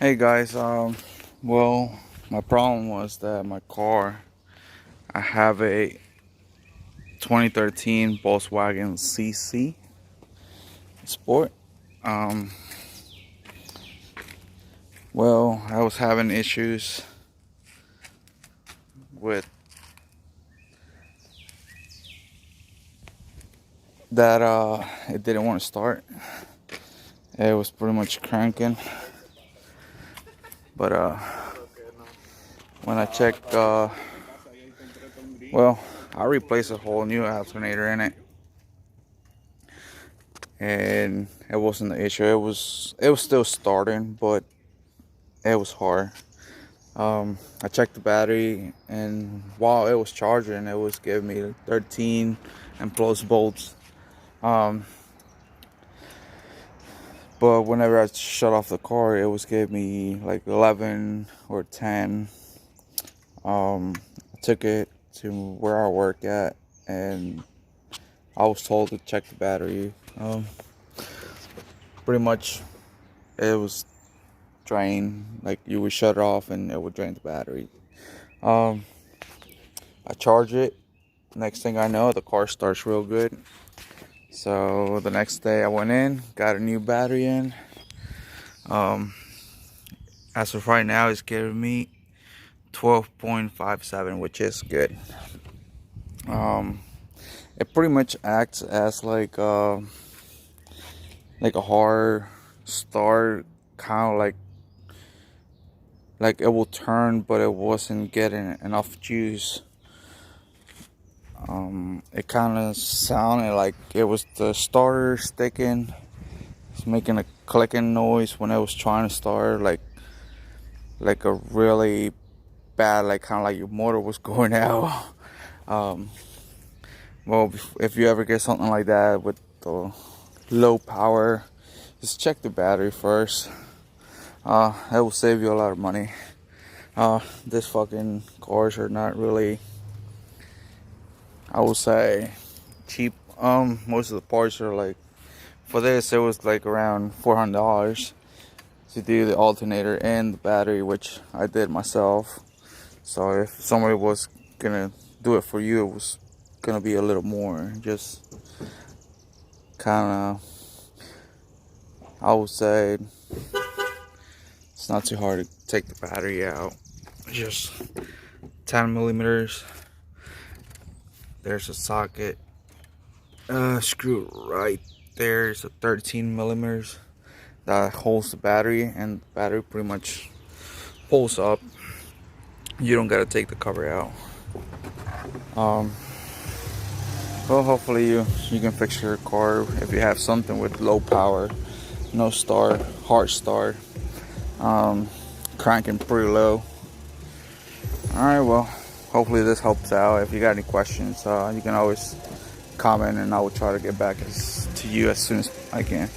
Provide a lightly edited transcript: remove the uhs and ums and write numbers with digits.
Hey guys, well, my problem was that my car, I have a 2013 Volkswagen CC Sport. Um, well, I was having issues with that, it didn't want to start. It was pretty much cranking, but, when I checked, well, I replaced a whole new alternator in it. And it wasn't the issue. It was still starting, but it was hard. I checked the battery, and while it was charging, it was giving me 13 and plus volts. Um, but whenever I shut off the car, it was giving me like 11 or 10. I took it to where I work at, and I was told to check the battery. Pretty much, it was drain. Like, you would shut it off, and it would drain the battery. I charge it. Next thing I know, the car starts real good. So the next day I went in, got a new battery in. As of right now, it's giving me 12.57, which is good. It pretty much acts as like a hard start, kind of like it will turn, but it wasn't getting enough juice. It kind of sounded like it was the starter sticking. It's making a clicking noise when it was trying to start, like a really bad, like kind of like your motor was going out. Well, if you ever get something like that with the low power, just check the battery first. It will save you a lot of money. This fucking cars are not really, I would say, cheap. Most of the parts are like, for this it was like around $400 to do the alternator and the battery, which I did myself. So if somebody was gonna do it for you, it was gonna be a little more. Just kind of, I would say, it's not too hard to take the battery out. Just 10 millimeters. There's a socket. Screw right there. It's a 13 millimeters that holds the battery, and the battery pretty much pulls up. You don't gotta take the cover out. Well, hopefully you can fix your car if you have something with low power, no start, hard start, cranking pretty low. Alright, well, hopefully this helps out. If you got any questions, you can always comment, and I will try to get back to you as soon as I can.